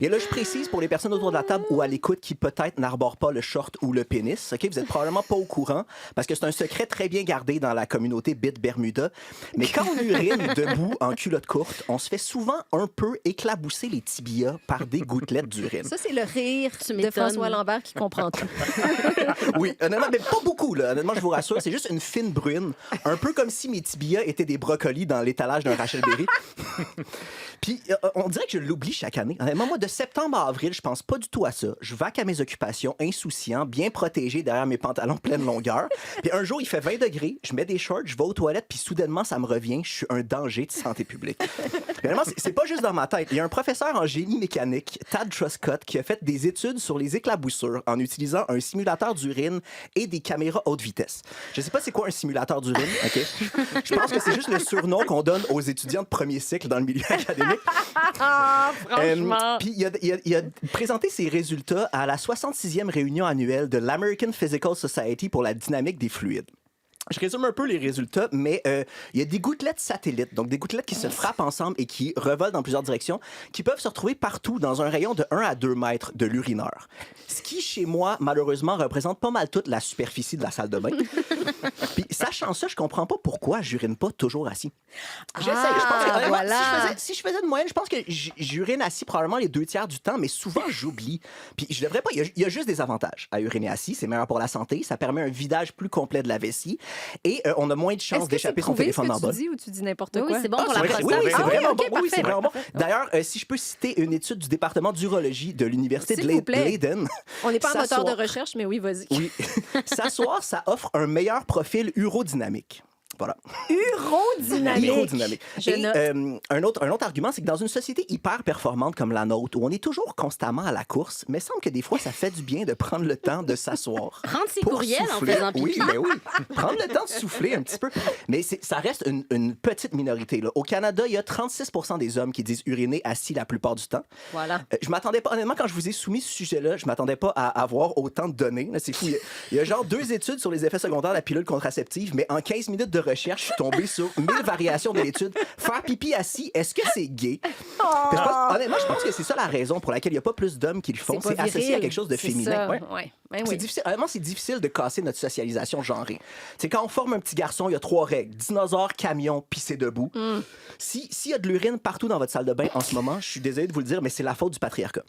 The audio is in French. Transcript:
Et là, je précise pour les personnes autour de la table ou à l'écoute qui peut-être n'arborent pas le short ou le pénis, OK? Vous êtes probablement pas au courant parce que c'est un secret très bien gardé dans la communauté Bit Bermuda. Mais quand on urine debout en culotte courte, on se fait souvent un peu éclabousser les tibias par des gouttelettes d'urine. Ça, c'est le rire de m'étonnes. François Lambert qui comprend tout. Oui, honnêtement, mais pas beaucoup, là. Honnêtement, je vous rassure, c'est juste une fine brune, un peu comme si mes tibias étaient des brocolis dans l'étalage d'un Rachel Berry. Puis, on dirait que je l'oublie chaque année. Honnêtement, moi, de septembre à avril, je pense pas du tout à ça. Je vaque à mes occupations, insouciant, bien protégé derrière mes pantalons pleine longueur. Puis un jour, il fait 20 degrés, je mets des shorts, je vais aux toilettes, puis soudainement, ça me revient, je suis un danger de santé publique. Vraiment, c'est pas juste dans ma tête. Il y a un professeur en génie mécanique, Tad Truscott, qui a fait des études sur les éclaboussures en utilisant un simulateur d'urine et des caméras haute vitesse. Je sais pas c'est quoi un simulateur d'urine, OK? Je pense que c'est juste le surnom qu'on donne aux étudiants de premier cycle dans le milieu académique. Franchement. Puis il a présenté ses résultats à la 66e réunion annuelle de l'American Physical Society pour la dynamique des fluides. Je résume un peu les résultats, mais il y a des gouttelettes satellites, donc des gouttelettes qui se frappent ensemble et qui revolent dans plusieurs directions, qui peuvent se retrouver partout dans un rayon de 1 à 2 mètres de l'urineur. Ce qui, chez moi, malheureusement, représente pas mal toute la superficie de la salle de bain. Puis, sachant ça, je comprends pas pourquoi j'urine pas toujours assis. J'essaie. Je pense que, honnêtement, voilà. si je faisais une moyenne, je pense que j'urine assis probablement les 2 tiers du temps, mais souvent, j'oublie. Puis, je devrais pas. Il y a juste des avantages à uriner assis. C'est meilleur pour la santé. Ça permet un vidage plus complet de la vessie. Et on a moins de chances d'échapper son téléphone en bas. Est-ce que c'est prouvé ce que tu dis ou tu dis n'importe Oui, quoi? c'est bon Ah, pour c'est la vrai. prostate. Oui, c'est vraiment bon. parfait, Oui, c'est vraiment bon. parfait. D'ailleurs, si je peux citer une étude du département d'urologie de l'Université de S'il vous plaît. Leiden. On n'est pas un moteur de S'asseoir- recherche, mais oui, vas-y. Oui. S'asseoir, ça offre un meilleur profil urodynamique. Voilà. Urodynamique. Urodynamique. Je Et note. un autre argument, c'est que dans une société hyper performante comme la nôtre, où on est toujours constamment à la course, mais il semble que des fois, ça fait du bien de prendre le temps de s'asseoir. Rendre ses Pour courriels en souffler. faisant pipi. Oui, mais oui. Prendre le temps de souffler un petit peu. Mais ça reste une petite minorité, là. Au Canada, il y a 36 des hommes qui disent uriner assis la plupart du temps. Voilà. Je m'attendais pas, honnêtement, quand je vous ai soumis ce sujet-là, je m'attendais pas à avoir autant de données. Là, c'est fou. Il y a genre 2 études sur les effets secondaires de la pilule contraceptive, mais en 15 minutes de recherche, je suis tombé sur 1000 variations de l'étude. Faire pipi assis, est-ce que c'est gay? Puis honnêtement, je pense que c'est ça la raison pour laquelle il n'y a pas plus d'hommes qui le font. pas C'est associé à viril. quelque chose de C'est féminin. ça. Ouais. Ouais. Ben C'est oui. difficile, honnêtement, c'est difficile de casser notre socialisation genrée. C'est quand on forme un petit garçon, il y a 3 règles. Dinosaure, camion, pisser debout. S'il y a de l'urine partout dans votre salle de bain en ce moment, je suis désolé de vous le dire, mais c'est la faute du patriarcat.